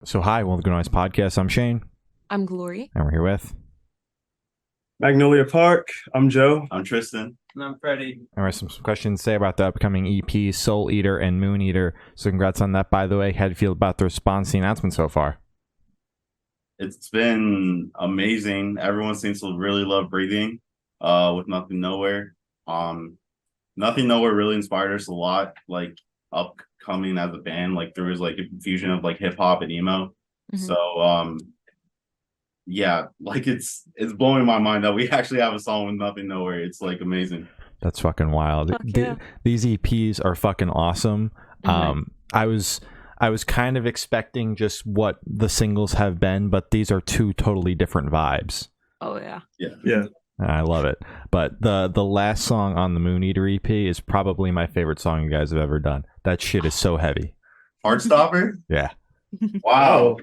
So hi, welcome to Nice Podcast. I'm Shane, I'm Glory. and we're here with, Magnolia Park. I'm Joe. I'm Tristan. And I'm Freddie. and we have some questions to say about the upcoming EP, SoulEater and MoonEater. So congrats on that, by the way. How do you feel about the response to the announcement so far? It's been amazing. Everyone seems to really love Breathing with Nothing Nowhere. Nothing Nowhere really inspired us a lot, like upcoming as a band. Like there was like a fusion of like hip hop and emo. Mhm. So yeah, like it's blowing my mind that we actually have a song with Nothing Nowhere. It's like amazing. That's fucking wild. Fuck yeah. These EPs are fucking awesome. Mhm. I was kind of expecting just what the singles have been, but these are two totally different vibes. Oh yeah. Yeah. I love it. But the last song on the MoonEater EP is probably my favorite song you guys have ever done. That shit is so heavy. Heartstopper? Yeah. Wow.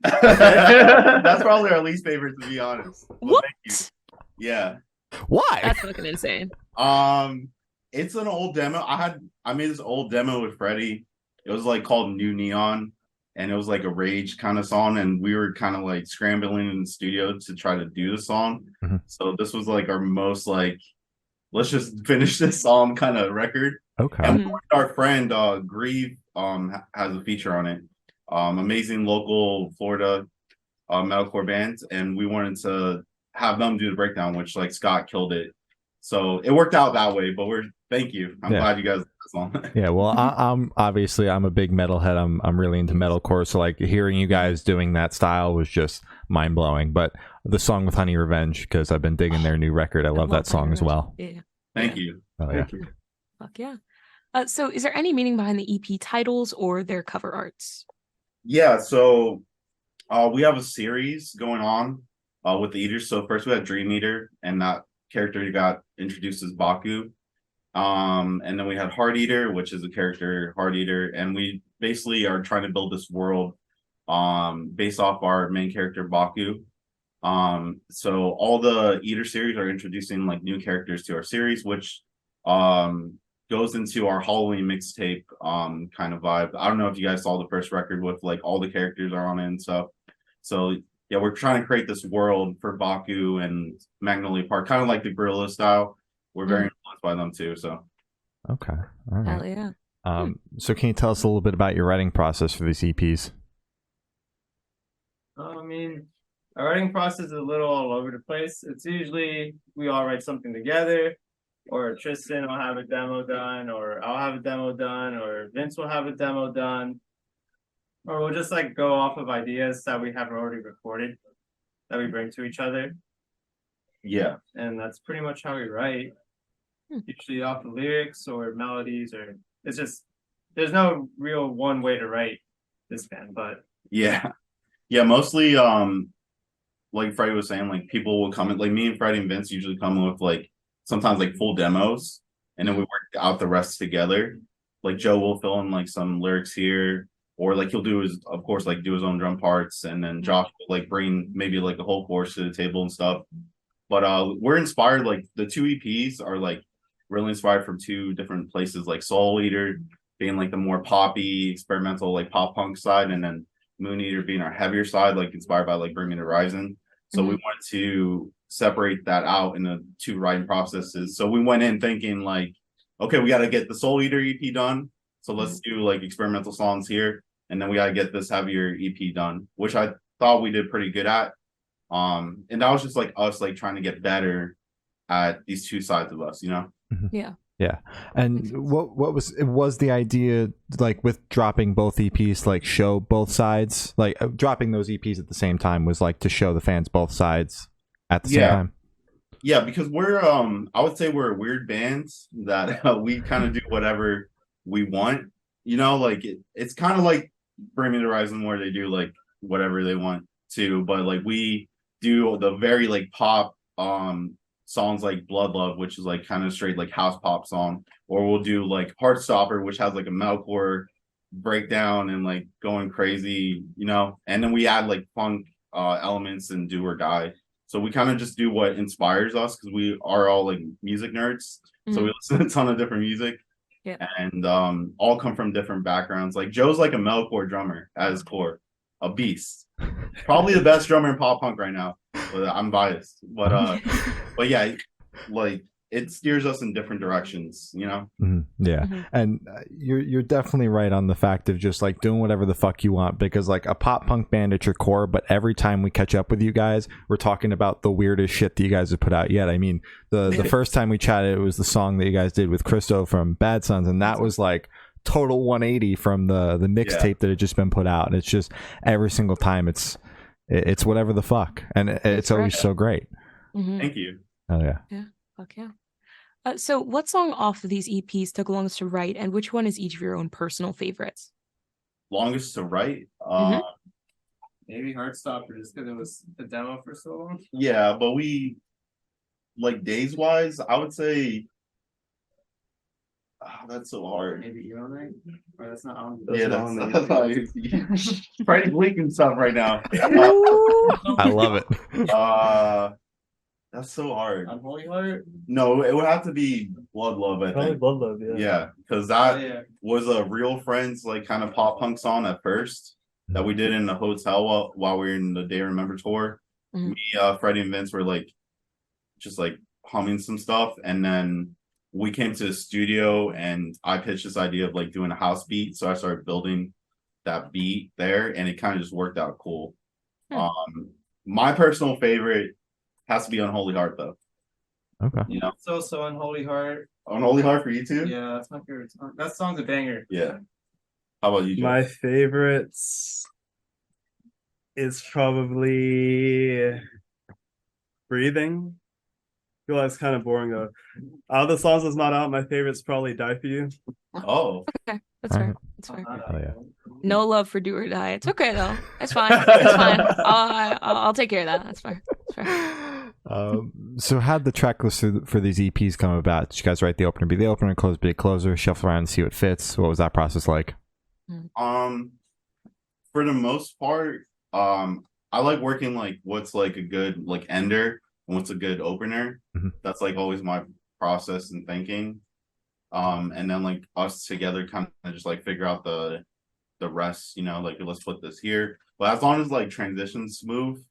That's probably our least favorite, to be honest. But What? thank you. Yeah. Why? That's fucking insane. It's an old demo. I made this old demo with Freddie. It was like called New Neon, and it was like a rage kind of song, and we were kind of like scrambling in the studio to try to do the song. Mhm. So this was like our most like, let's just finish this song kind of record. Okay. And our friend Grieve has a feature on it. Amazing local Florida metalcore band, and we wanted to have them do the breakdown, which like Scott killed it. So it worked out that way, but thank you. I'm glad you guys did this song. Yeah, well, I'm obviously I'm a big metalhead. I'm really into metalcore, so like hearing you guys doing that style was just mind blowing. But the song with Honey Revenge, because I've been digging their new record, I love that song as well. Yeah. Thank you. Oh, yeah. Thank you. Fuck yeah. So is there any meaning behind the EP titles or their cover arts? Yeah, so we have a series going on with the Eaters. So first we had Dream Eater, and that character got introduced as Baku. And then we had Heart Eater, which is a character, Heart Eater, and we basically are trying to build this world based off our main character Baku. So all the Eater series are introducing like new characters to our series, which goes into our Halloween mixtape kind of vibe. I don't know if you guys saw the first record with like all the characters are on it and stuff. So yeah, we're trying to create this world for Baku and Magnolia Park, kind of like the Gorilla style. We're very influenced by them too. So Okay. All right. Hell yeah. So can you tell us a little bit about your writing process for these EPs? I mean, our writing process is a little all over the place. It's usually we all write something together, or Tristan will have a demo done, or I'll have a demo done, or Vince will have a demo done. Or we'll just like go off of ideas that we have already recorded that we bring to each other. yeah. And that's pretty much how we write. Hmm. Usually off of lyrics or melodies, or it's just there's no real one way to write this band, but Yeah. Yeah, mostly like Freddie was saying, like people will come in, like me and Freddie and Vince usually come in with like sometimes like full demos, and then we work out the rest together. Like Joe will fill in like some lyrics here, or like he'll do his, of course, like do his own drum parts, and then Josh will like bring maybe like a whole chorus to the table and stuff. But we're inspired, like the two EPs are like really inspired from two different places, like SoulEater being like the more poppy, experimental, like pop punk side, and then MoonEater being our heavier side, like inspired by like Bring Me the Horizon. So we wanted to separate that out in the two writing processes. So we went in thinking like, okay, we got to get the SoulEater EP done. So let's do like experimental songs here, and then we got to get this heavier EP done, which I thought we did pretty good at. And that was just like us like trying to get better at these two sides of us, you know? Yeah. Yeah. And what was the idea like with dropping both EPs, like show both sides, like dropping those EPs at the same time was like to show the fans both sides at the same time? Yeah, because we're I would say we're a weird band that we kind of do whatever we want, you know, like it's kind of like Bring Me the Horizon where they do like whatever they want to, but like we do the very like pop songs like Blood Love, which is like kind of straight like house pop song, or we'll do like Heartstopper, which has like a metalcore breakdown and like going crazy, you know, and then we add like funk elements and Do or Die. So we kind of just do what inspires us because we are all like music nerds. So we listen to a ton of different music. Yeah. And all come from different backgrounds. Like Joe's like a metalcore drummer at his core. a beast. Probably the best drummer in pop punk right now. But I'm biased. But yeah, like it steers us in different directions, you know? Yeah. Mhm. And you're definitely right on the fact of just like doing whatever the fuck you want, because like a pop punk band at your core, but every time we catch up with you guys, we're talking about the weirdest shit that you guys have put out yet. I mean, the first time we chatted, it was the song that you guys did with Christo from Bad Sons, and that was like total 180 from the mixtape that had just been put out. And it's just every single time it's whatever the fuck, and it's always so great. Thank you. Oh yeah. Fuck yeah. So what song off of these EPs took longest to write, and which one is each of your own personal favorites? Longest to write? Maybe Heartstopper, just because it was a demo for so long. Yeah, but we, like days wise, I would say that's so hard. Maybe Euro Night? Or that's not on. Yeah, that's Freddie blinking stuff right now. I love it. That's so hard. Unholy Heart? No, it would have to be Blood Love, I Probably think. Blood Love, yeah. Yeah, because that was a Real Friends like kind of pop punk song at first that we did in the hotel while we were in the Day Remember tour. Mhm. Me, Freddie, and Vince were like just like humming some stuff, and then we came to the studio and I pitched this idea of like doing a house beat, so I started building that beat there, and it kind of just worked out cool. My personal favorite has to be Unholy Heart, though. Okay. You know, It's also Unholy Heart. Unholy Heart for you too. Yeah, that's my favorite song. That song's a banger. Yeah. How about you, Joe? My favorites is probably Breathing. I feel like it's kind of boring though. Out of the songs that's not out, my favorite's probably Die For You. Oh, Okay, that's All fair. right. That's fair. Oh yeah. No love for Do or Die. It's okay though. It's fine. It's fine. I'll take care of that. That's fair. That's fair. So how'd the track list for these EPs come about? Did you guys write the opener, be the opener, close, be a closer, shuffle around and see what fits? What was that process like? for the most part, I like working like what's like a good like ender and what's a good opener. That's like always my process and thinking. And then like us together kind of just like figure out the rest, you know, like let's put this here. But as long as like transitions smooth,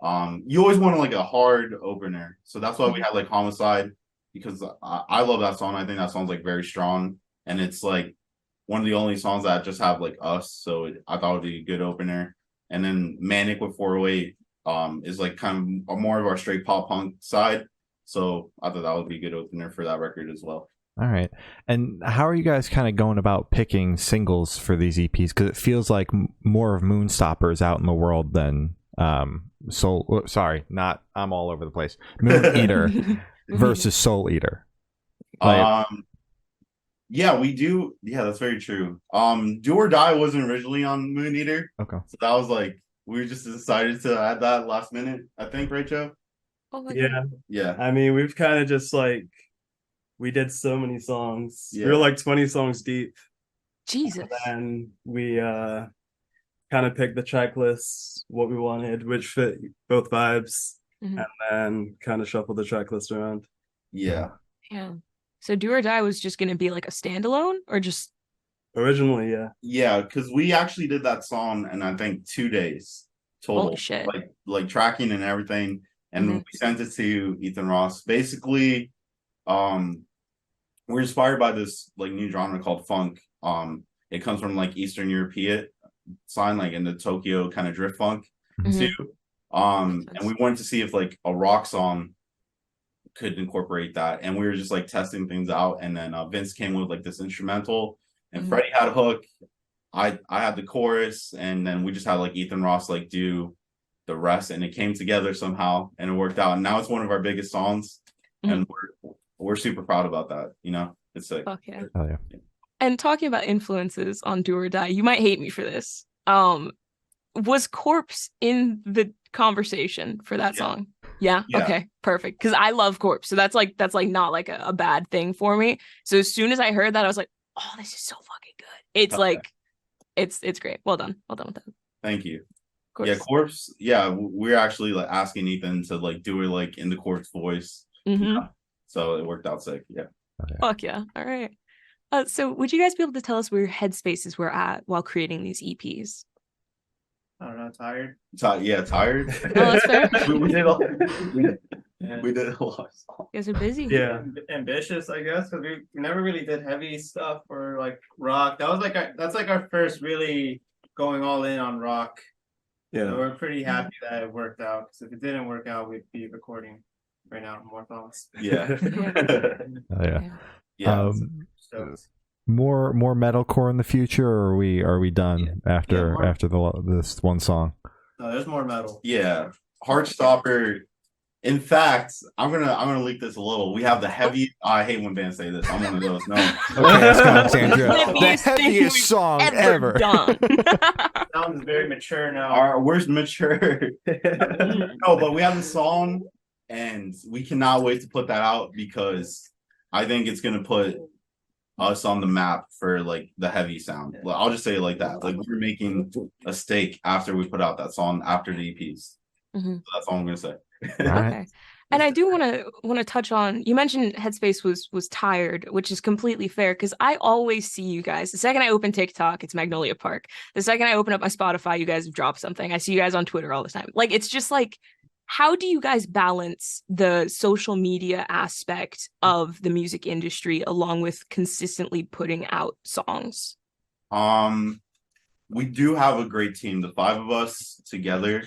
you always want like a hard opener. So that's why we had like Homicide, because I love that song. I think that song's like very strong, and it's like one of the only songs that just have like us. So I thought it would be a good opener. And then Manic with 408 is like kind of more of our straight pop punk side. So I thought that would be a good opener for that record as well. All right. And how are you guys kind of going about picking singles for these EPs? Because it feels like more of Moonstopper is out in the world than sorry, not I'm all over the place. MoonEater versus SoulEater. Yeah, we do. Yeah, that's very true. Do or Die wasn't originally on MoonEater. Okay. So that was like we just decided to add that last minute, I think, right, Joe? Oh my Yeah. God. Yeah. I mean, we've kind of just like, we did so many songs. Yeah. We were like 20 songs deep. Jesus. And we kind of picked the track list, what we wanted, which fit both vibes, and then kind of shuffled the track list around. Yeah. Yeah. So Do or Die was just going to be like a standalone, or just Originally, yeah. Yeah, because we actually did that song in I think 2 days total. Holy shit. Like tracking and everything. And we sent it to Ethan Ross. Basically, we're inspired by this like new genre called funk. It comes from like Eastern European sign, like in the Tokyo kind of drift funk too. And we wanted to see if like a rock song could incorporate that, and we were just like testing things out. And then Vince came with like this instrumental, and Freddie had a hook. I had the chorus, and then we just had like Ethan Ross like do the rest, and it came together somehow, and it worked out. And now it's one of our biggest songs, and we're super proud about that. You know, it's like fuck yeah. Oh yeah. And talking about influences on Do or Die, you might hate me for this. Was Corpse in the conversation for that song? Yeah? Okay, perfect. Because I love Corpse, so that's like not like a bad thing for me. So as soon as I heard that, I was like, oh, this is so fucking good. It's like it's great. Well done with that. Thank you. Corpse. Yeah, Corpse. Yeah, we're actually like asking Ethan to like do it like in the Corpse voice. So it worked out sick. Yeah. Fuck yeah. All right. So would you guys be able to tell us where your headspaces were at while creating these EPs? I don't know, tired. Tired. Oh, that's fair. we did all. Yeah. We did a lot of songs. You guys are busy. Yeah. Ambitious, I guess, because we never really did heavy stuff or like rock. That was like that's like our first really going all in on rock. So Yeah. we're pretty happy that it worked out. Because if it didn't work out, we'd be recording right now more songs. Yeah. Oh, yeah. Yeah. So More metalcore in the future, or are we done after this one song? no, there's more metal. Yeah. Heartstopper. In fact, I'm gonna leak this a little. We have the heavy. I hate when bands say this. I'm one of those. No. Okay, let's go, Sandra. The Heaviest thing heaviest we've song ever. done. Sounds very mature now. We're mature. No, but we have the song, and we cannot wait to put that out because I think it's gonna put us on the map for like the heavy sound. I'll just say it like that. Like we're making a stake after we put out that song after the EPs. Mhm. So that's all I'm gonna say. Okay. And I do want to touch on, you mentioned Headspace was tired, which is completely fair because I always see you guys. The second I open TikTok, it's Magnolia Park. The second I open up my Spotify, you guys have dropped something. I see you guys on Twitter all the time. Like, it's just like, how do you guys balance the social media aspect of the music industry along with consistently putting out songs? We do have a great team. The 5 of us together.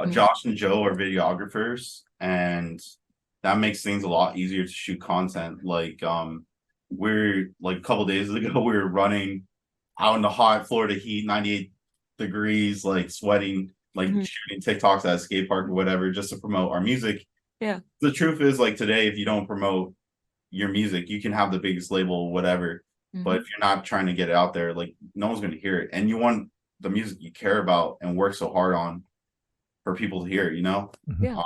Josh and Joe are videographers, and that makes things a lot easier to shoot content. Like, we're like a couple days ago, we were running out in the hot Florida heat, 98 degrees, like sweating, like shooting TikToks at a skate park or whatever, just to promote our music. Yeah. The truth is, like today, if you don't promote your music, you can have the biggest label, whatever. But if you're not trying to get it out there, like no one's going to hear it. And you want the music you care about and work so hard on for people to hear, you know? Yeah.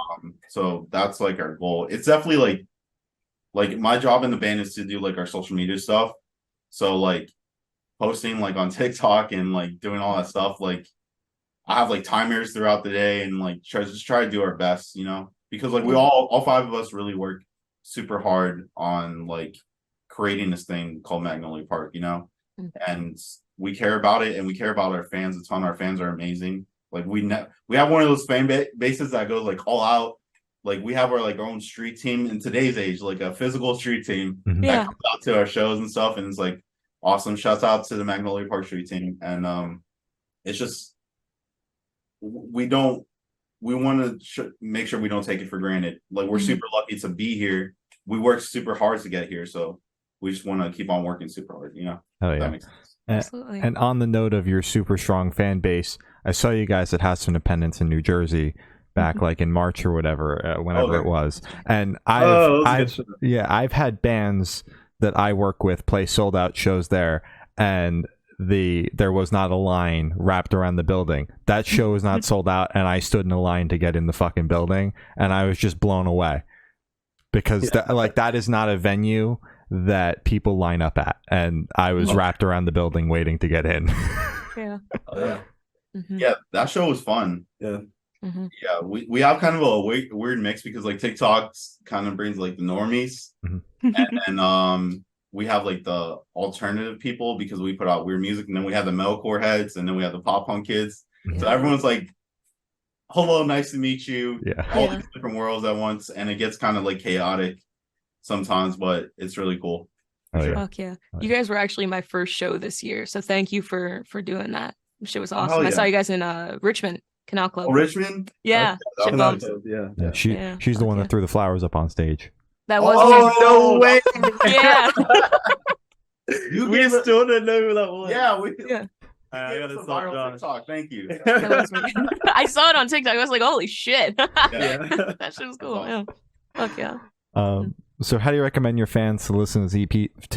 So that's like our goal. It's definitely like my job in the band is to do like our social media stuff. So like posting like on TikTok and like doing all that stuff. Like I have like timers throughout the day and like try to do our best, you know? Because like we all 5 of us really work super hard on like creating this thing called Magnolia Park, you know? And we care about it and we care about our fans a ton. Our fans are amazing. Like we have one of those fan bases that goes like all out. Like we have our like our own street team in today's age, like a physical street team that comes out to our shows and stuff, and it's like awesome. Shouts out to the Magnolia Park street team, and it's just we want to make sure we don't take it for granted. Like we're super lucky to be here. We worked super hard to get here, so we just want to keep on working super hard. You know? Oh yeah. That makes sense. Absolutely. And on the note of your super strong fan base, I saw you guys at House of Independence in New Jersey back like in March or whatever, whenever it was. And I've had bands that I work with play sold out shows there, and there was not a line wrapped around the building. That show was not sold out, and I stood in a line to get in the fucking building, and I was just blown away because that is not a venue that people line up at, and I was wrapped around the building waiting to get in. Yeah. Yeah, that show was fun. Yeah. Yeah, we have kind of a weird mix because like TikToks kind of brings like the normies, and we have like the alternative people because we put out weird music, and then we have the metalcore heads, and then we have the pop punk kids. So everyone's like, hello, nice to meet you. All these different worlds at once, and it gets kind of like chaotic sometimes, but it's really cool. Fuck yeah. You guys were actually my first show this year, so thank you for doing that. The show was awesome. I saw you guys in Richmond Canal Club. Oh, Richmond? Yeah. She's the one that threw the flowers up on stage. That was no way. Yeah. We still don't know who that was. Yeah, I gotta stop Josh. TikTok. Thank you. I saw it on TikTok. I was like, holy shit. That shit was cool. Yeah. Fuck yeah. So how do you recommend your fans to listen to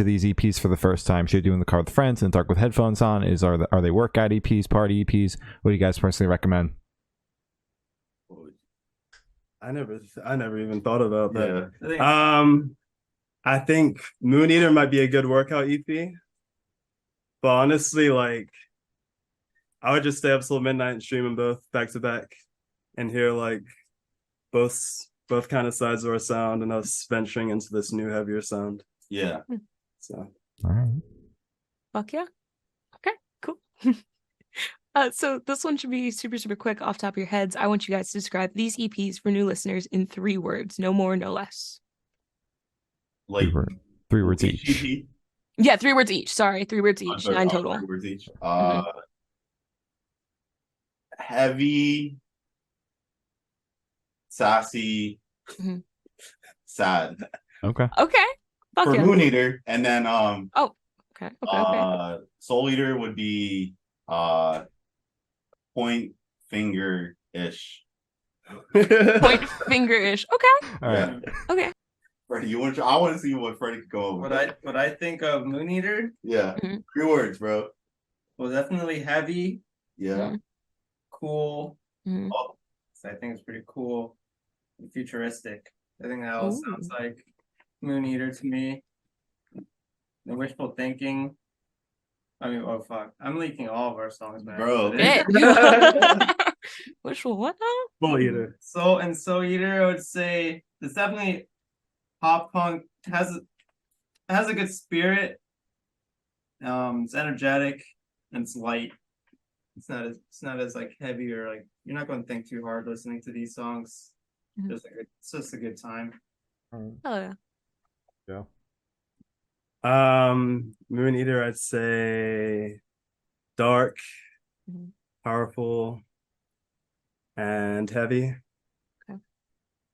these EPs for the first time? Should you do in the car with friends and dark with headphones on? Are they workout EPs, party EPs? What do you guys personally recommend? I never even thought about that. I think MoonEater might be a good workout EP. But honestly, like I would just stay up till midnight and stream them both back to back and hear like both kind of sides of our sound and us venturing into this new heavier sound. Yeah. So all right. Fuck yeah. Okay, cool. So this one should be super, super quick off the top of your heads. I want you guys to describe these EPs for new listeners in 3 words, no more, no less. Like 3 words each. EP? Yeah, 3 words each. Sorry, 3 words I'm each. sorry, 9 total. 3 words each. Mhm. Heavy, sassy, Mhm. sad. Okay. Okay. Fuck For yeah. MoonEater, and then Okay. SoulEater would be point finger ish. Point finger-ish. Okay. All right. Okay. Freddie, I want to see what Freddie could go over. What I think of MoonEater, Yeah. Mhm. 3 words, bro. well, definitely heavy, Yeah. Mhm. cool. Mhm. Oh, so I think it's pretty cool and futuristic. I think that all Ooh. sounds like MoonEater to me. The wishful thinking. I mean, oh fuck, I'm leaking all of our songs, man. Bro. Shit. Wishful what now? SoulEater. SoulEater, I would say it's definitely pop punk. Has a good spirit. It's energetic and it's light. It's not as like heavy or like you're not going to think too hard listening to these songs. Mhm. It's just a good time. Oh yeah. Yeah. MoonEater, I'd say dark, Mhm. powerful, and heavy. Okay.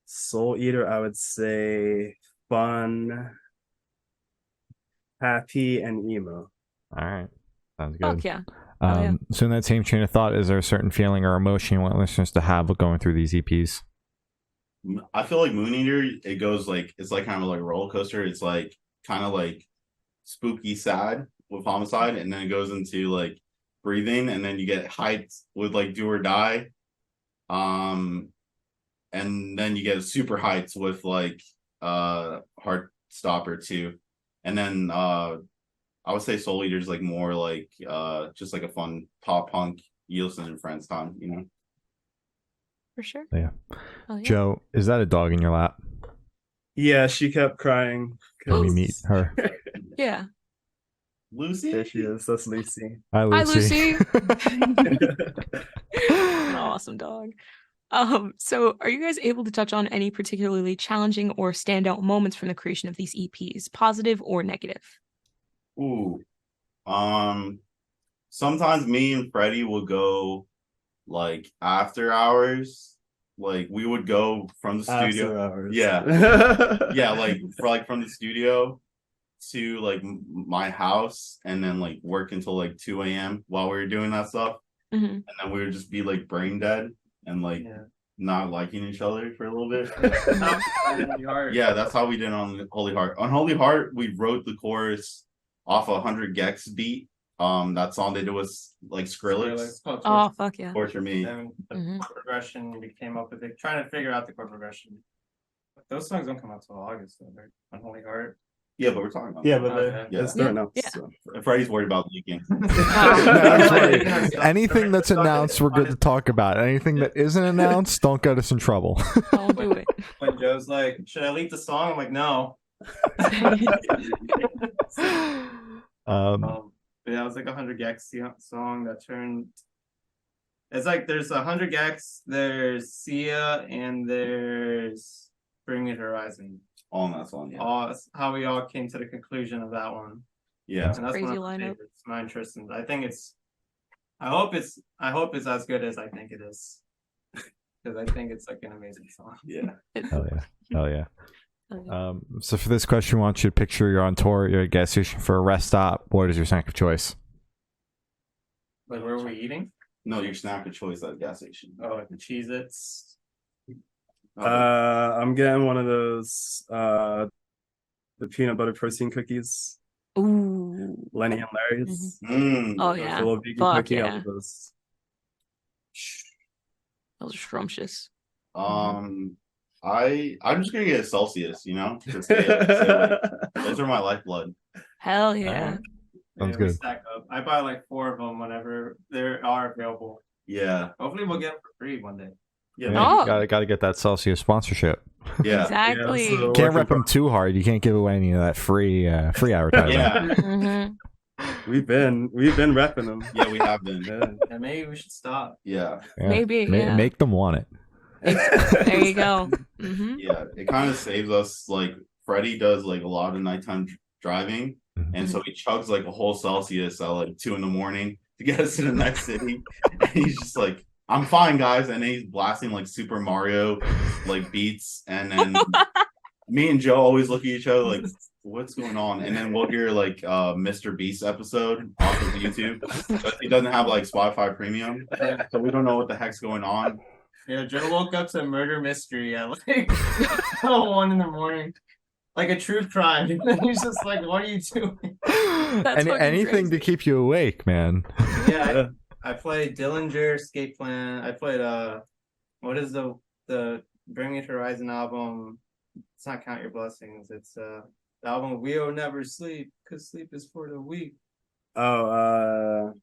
SoulEater, I would say fun, happy, and emo. All right. Sounds good. Fuck yeah. Oh, yeah. So in that same train of thought, is there a certain feeling or emotion you want listeners to have with going through these EPs? I feel like MoonEater, it goes like it's like kind of like a roller coaster. It's like kind of like spooky sad with Homicide, and then it goes into like Breathing, and then you get heights with like Do or Die. And then you get super heights with like Heartstopper too. And then I would say SoulEater is like more like just like a fun pop punk you listen to your friends time, you know? For sure. Yeah. Oh, yeah. Joe, is that a dog in your lap? Yeah, she kept crying. Can we meet her? Yeah. Lucy? There she is. That's Lucy. Hi, Lucy. An awesome dog. So are you guys able to touch on any particularly challenging or standout moments from the creation of these EPs, positive or negative? Ooh. Sometimes me and Freddie will go like after hours. Like we would go from the studio. After hours. Yeah. Yeah, like from the studio to like my house and then like work until like 2 a.m. while we were doing that stuff. Mhm. And then we would just be like brain dead and like not liking each other for a little bit. Yeah, that's how we did on Holy Heart. On Holy Heart, we wrote the chorus off a 100 Gex beat. That song they did was like Skrillex. Oh, fuck yeah. Torture Me. And the Mhm. chord progression, we came up with it, trying to figure out the chord progression. Those songs don't come out till August, though, right? On Holy Heart. Yeah, but we're talking about Yeah, that. but Okay. Yeah. it's starting out. Yeah. So. Freddie's worried about leaking. That's right. Anything that's announced, we're good to talk about. Anything that isn't announced, don't get us in trouble. Don't do it. When Joe's like, should I leak the song? I'm like, no. But yeah, it was like 100 Gex song that turned. It's like there's 100 Gex, there's Sia, and there's Bring Me Horizon. All in that song, yeah. That's how we all came to the conclusion of that one. Yeah. And that's Crazy one of my lineup. favorites, my interest in. I think it's. I hope it's as good as I think it is, because I think it's like an amazing song. Yeah. Hell yeah. Hell yeah. Oh, yeah. So for this question, I want you to picture you're on tour, you're at a gas station for a rest stop. What is your snack of choice? Like, where were we eating? No, your snack of choice at the gas station. Oh, like the Cheez-Its. I'm getting one of those the peanut butter protein cookies. Ooh. Lenny and Larry's. Oh The yeah. little vegan Fuck cookie. I yeah. love those. Those are scrumptious. I'm just gonna get a Celsius, you know? Just those are my lifeblood. Hell yeah. Sounds we good. stack up. I buy like 4 of them whenever they are available. Yeah. Hopefully, we'll get them for free one day. Yeah. Oh. Gotta get that Celsius sponsorship. Yeah. Exactly. Yeah, so- Can't rep them too hard. You can't give away any of that free advertising. Yeah. Mhm. We've been repping them. Yeah, we have been. And maybe we should stop. Yeah. Maybe, yeah. Make them want it. There you go. Mm-hmm. Yeah, it kind of saves us. Like Freddie does like a lot of nighttime driving, and so he chugs like a whole Celsius at like 2 a.m. to get us to the next city. And he's just like, "I'm fine, guys," and then he's blasting like Super Mario like beats, and then me and Joe always look at each other like, "What's going on?" And then we'll hear like Mr. Beast episode off of YouTube, but he doesn't have like Spotify Premium, so we don't know what the heck's going on. Yeah, Joe woke up to a murder mystery at like 1 a.m. Like a true crime. And he's just like, "What are you doing?" Anything to keep you awake, man. Yeah, I played Dillinger, Escape Plan. I played what is the Bring Me to Horizon album? It's not Count Your Blessings. It's the album We'll Never Sleep, because sleep is for the weak. Oh,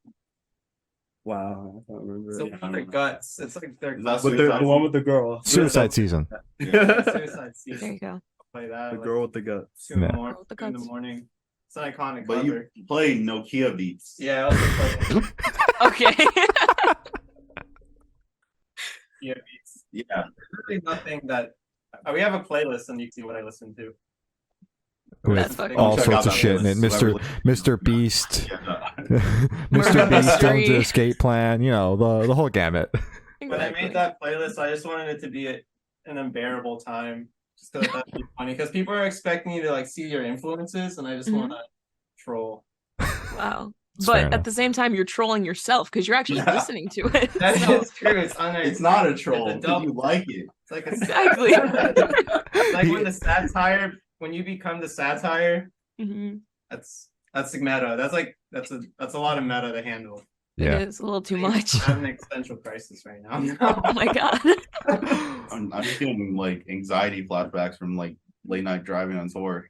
wow, I don't remember. So their guts. It's like their That's But the one with the girl. Suicide Season. Suicide Season. There you go. Play that. The like, girl with the guts. 2 in the Yeah. morning. 2 in the morning. It's an iconic But cover. you play Nokia beats. Yeah, I also play Okay. yeah, beats. Yeah. Really nothing that we have a playlist and you can see what I listen to. That's With fucking all Check sorts out of that shit in it. playlist. Mr. Beast. Yeah. Mr. Beast, Mystery. Dillinger Escape Plan, the whole gamut. When I made that playlist, I just wanted it to be an unbearable time. Just because that'd be funny. Because people are expecting you to like see your influences, and I just want to troll. Wow. It's fair But enough. at the same time, you're trolling yourself because you're actually Yeah. listening to it. That So- is true. It's It's not a troll. It's a Because you double. like it. It's like Exactly. like when the satire, when you become the satire, Mhm. that's the meta. That's a lot of meta to handle. Yeah. It is a little too much. I have an existential crisis right now. Oh my god. I'm just getting like anxiety flashbacks from like late night driving on tour.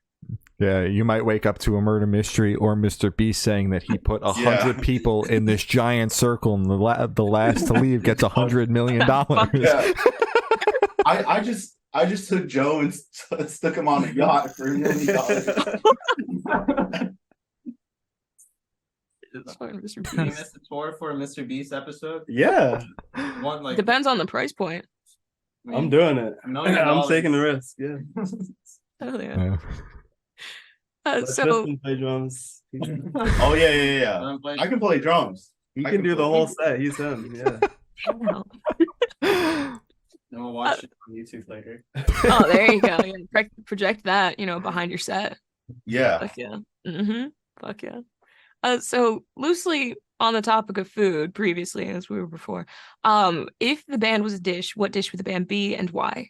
Yeah, you might wake up to a murder mystery or Mr. Beast saying that he put 100 people in this giant circle and the last to leave gets $100 million. Yeah. I just took Joe and stuck him on a yacht for $1 million. It's fine, Mr. Did you Beast. miss the tour for a Mr. Beast episode? Yeah, One like Depends on the price point. I mean, I'm doing it. $1 million. I'm taking the risk. Yeah. Oh yeah. Yeah. Let So Tristan play drums. He Oh yeah. I can play drums. can do the whole set. He's him. Yeah. wow. And we'll watch it on YouTube later. Oh, there you go. Yeah, project that, behind your set. Yeah. Fuck yeah. Mm-hmm. Fuck yeah. So loosely on the topic of food previously, as we were before, if the band was a dish, what dish would the band be and why?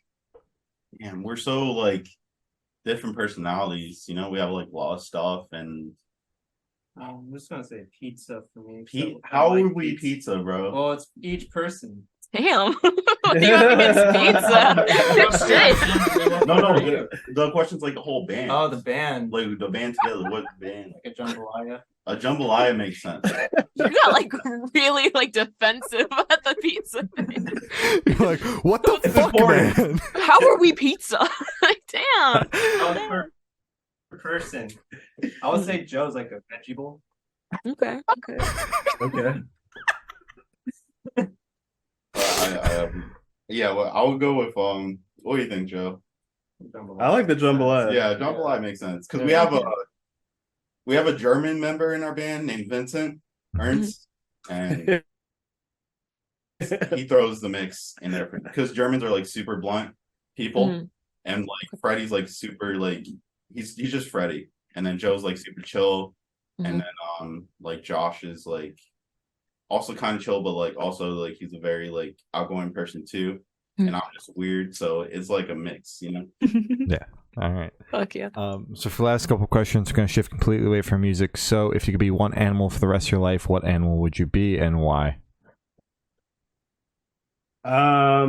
Man, we're so like different personalities. We have like a lot of stuff and I'm just gonna say pizza for me. how would we pizza, bro? Well, it's each person. Damn. What do you have against pizza? Shit. No. The question's like the whole band. Oh, the band. Like the band together. What band? Like a jambalaya. A jambalaya makes sense. You got like really like defensive at the pizza thing. You're like, what the It's fuck, important. man? How are we pizza? Like, damn. Oh, per person. I would say Joe's like a veggie bowl. Okay. Okay. Well, I would go with what do you think, Joe? I like the jambalaya. Yeah, jambalaya makes sense because Yeah. we have a German member in our band named Vincent Ernst, and he throws the mix in there because Germans are like super blunt people, Mhm. and like Freddie's like super like he's just Freddie, and then Joe's like super chill, and then like Josh is like also kind of chill, but like also like he's a very like outgoing person too, and I'm just weird, so it's like a mix, Yeah. All right. Fuck yeah. So for the last couple questions, we're going to shift completely away from music. So if you could be one animal for the rest of your life, what animal would you be and why? I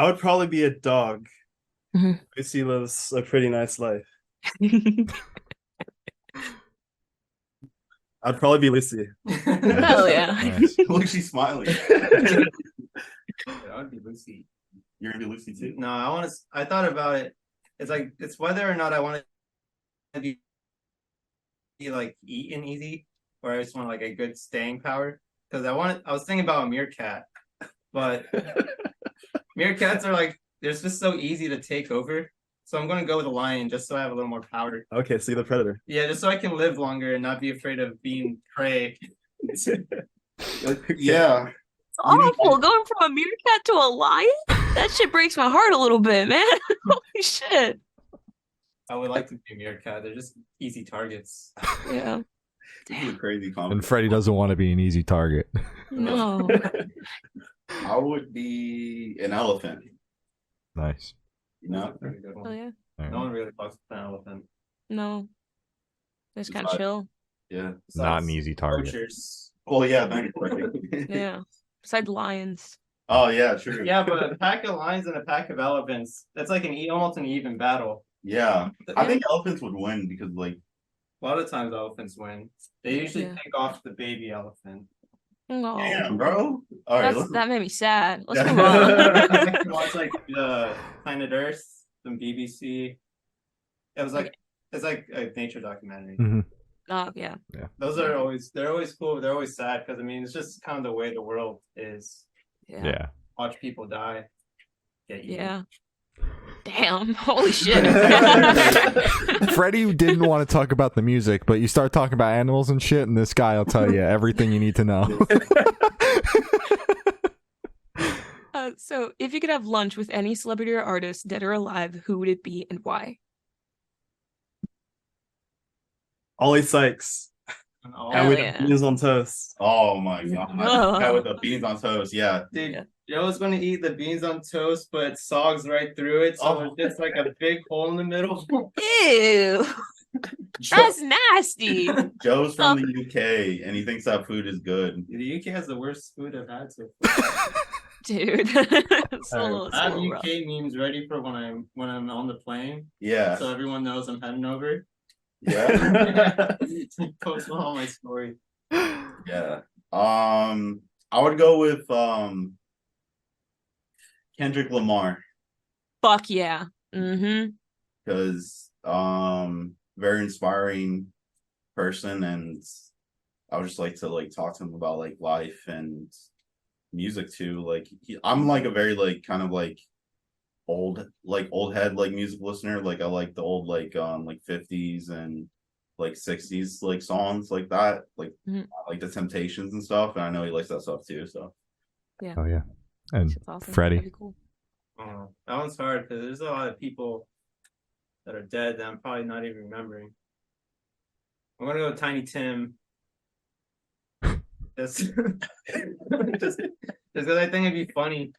would probably be a dog. Mhm. Lucy lives a pretty nice life. I'd probably be Lucy. Hell yeah. Nice. Look, she's smiling. I would be Lucy. You're gonna be Lucy too. No, I thought about it. It's whether or not I want to be like eaten easy. or I just want like a good staying power. Because I was thinking about a meerkat, but meerkats are like they're just so easy to take over. So I'm gonna go with a lion just so I have a little more power. Okay, see the predator. Yeah, just so I can live longer and not be afraid of being prey. Yeah. It's awful going from a meerkat to a lion. That shit breaks my heart a little bit, man. Holy shit. I would like to be a meerkat. They're just easy targets. Yeah. This is a crazy comment. And Freddie doesn't want to be an easy target. No. I would be an elephant. Nice. You know? Pretty good one. Oh yeah. No one really talks about an elephant. No. Just kind of Besides- chill. Yeah. Not an easy target. Poachers. Well, yeah, thank you. Yeah. Besides lions. Oh, yeah, true. Yeah, but a pack of lions and a pack of elephants, that's like almost an even battle. Yeah. I Yeah. think elephants would win because, like, A lot of times elephants win. They usually Yeah. take off the baby elephant. No. damn, bro. All right. That made me sad. Let's Yeah. move on. I like to watch like the Planet Earth, some BBC. It's like a nature documentary. Mhm. Oh yeah. They're always cool. They're always sad because I mean it's just kind of the way the world is. Yeah. Yeah. Watch people die. Get eaten. Yeah. Damn. Holy shit. Freddie didn't want to talk about the music, but you start talking about animals and shit, and this guy will tell you everything you need to know. So if you could have lunch with any celebrity or artist, dead or alive, who would it be and why? Ollie Sykes. Oh, And with yeah. beans on toast. Oh, my God. Oh. Guy with the beans on toast. Yeah. dude, Yeah. Joe's gonna eat the beans on toast, but it sogs right through it, so Oh. there's just like a big hole in the middle. Ew. That's nasty. Joe's from the UK, and he thinks that food is good. The UK has the worst food I've had so far. Dude. It's a little, it's I a have little UK rough. memes ready for when I'm on the plane, Yeah. so everyone knows I'm heading over. Yeah. Post one on my story. Yeah. I would go with Kendrick Lamar Fuck yeah. Mm-hmm. because very inspiring person, and I would just like to like talk to him about like life and music too. Like I'm like a very like kind of like old head like music listener. Like I like the old like 50s and like 60s like songs like that. Like Mhm. like the Temptations and stuff. And I know he likes that stuff too. So Oh yeah. And Shit's awesome. Freddie. That'd be cool. That one's hard because there's a lot of people that are dead that I'm probably not even remembering. I'm gonna go with Tiny Tim. Just because I think it'd be funny.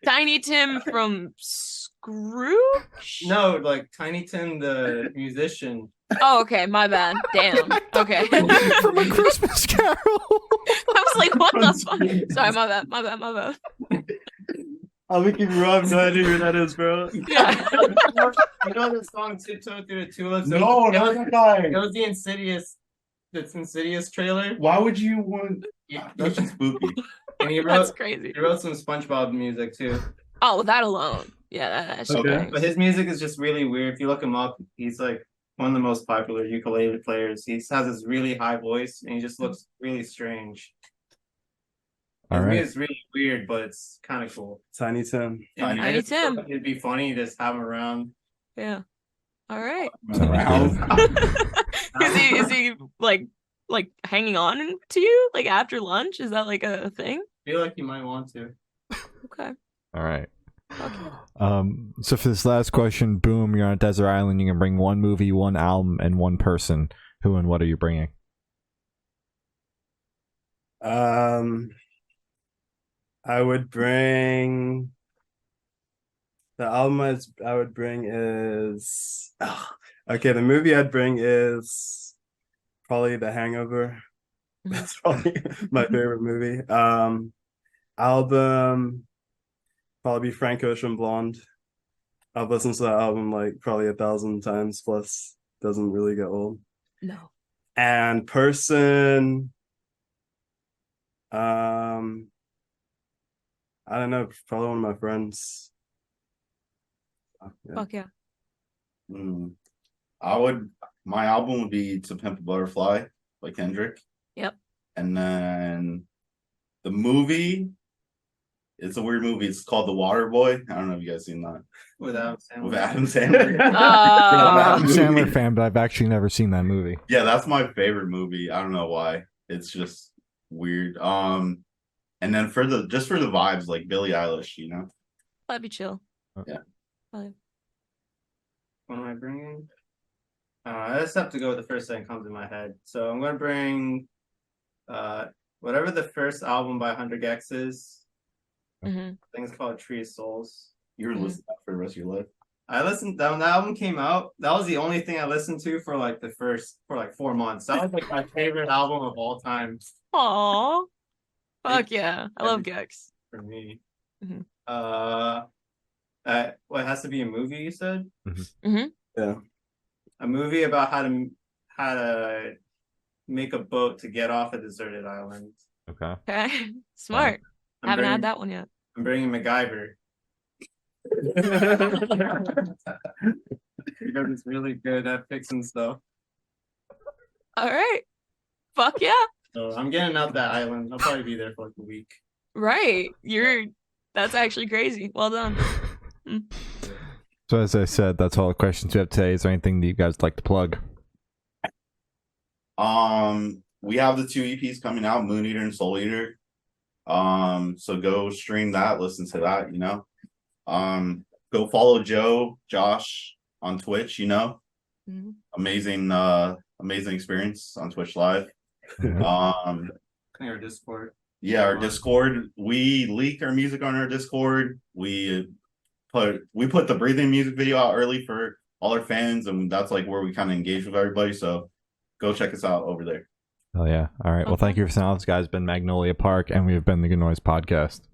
Tiny Tim from Scrooge? No, like Tiny Tim the musician. Oh, okay. My bad. Damn. Okay. From A Christmas Carol. I was like, what the fuck? Sorry, my bad. My bad. My bad. I'll be keeping I have no idea who that is, bro. Yeah. You know the song "Tiptoe Through the Tulips"? no, it not was, that guy. it was the Insidious trailer. Why would you want? That's just spooky. And he That's wrote crazy. some SpongeBob music too. Oh, that alone. Yeah, that's Okay. okay. But his music is just really weird. If you look him up, he's like one of the most popular ukulele players. He has this really high voice, and he just looks really strange. All His right. music's really weird, but it's kind of cool. Tiny Tim. And Tiny just Tim. thought it'd be funny to just have him around. Yeah. All right. Is he like hanging on to you like after lunch? Is that like a thing? I feel like you might want to. Okay. All right. Okay. So for this last question, boom, you're on a desert island. You can bring one movie, one album, and one person. Who and what are you bringing? I would bring the album I would bring is okay, the movie I'd bring is probably The Hangover. That's probably my favorite movie. Album probably be Frank Ocean Blonde. I've listened to that album like probably 1,000 times plus. Doesn't really get old. No. And person, I don't know, probably one of my friends. Yeah. Fuck yeah. I would. my album would be To Pimp a Butterfly by Kendrick. Yep. And then the movie, it's a weird movie. It's called The Water Boy. I don't know if you guys seen that. With Adam Sandler. With Adam Sandler. I'm a Sandler fan, but I've actually never seen that movie. Yeah, that's my favorite movie. I don't know why. It's just weird. And then for the vibes, like Billie Eilish, you know. That'd be chill. Yeah. Fine. What am I bringing? I just have to go with the first thing that comes in my head. So I'm gonna bring whatever the first album by 100gex is. Mm-hmm. I think it's called Tree of Souls. You were listening to that for the rest of your life. I listened when that album came out. That was the only thing I listened to for like 4 months. That was like my favorite album of all time. Aw. Fuck yeah. I love Gex. For me. Mm-hmm. What, it has to be a movie, you said? Mm-hmm. Mm-hmm. Yeah. A movie about how to make a boat to get off a deserted island. Okay. Okay. Smart. Haven't had that one yet. I'm bringing MacGyver. Because it's really good at fixing stuff. All right. Fuck yeah. So I'm getting out that island. I'll probably be there for like a week. Right. That's actually crazy. Well done. So as I said, that's all the questions we have today. Is there anything that you guys would like to plug? We have the 2 EPs coming out, MoonEater and SoulEater. So go stream that, listen to that, you know. Go follow Josh on Twitch, you know. Mm-hmm. Amazing experience on Twitch Live. Our Discord. Yeah, our Discord. We leaked our music on our Discord. We put the breathing music video out early for all our fans, and that's like where we kind of engage with everybody. So go check us out over there. Oh yeah. All right. Well, thank you for listening. This guy's been Magnolia Park, and we have been the Good Noise Podcast.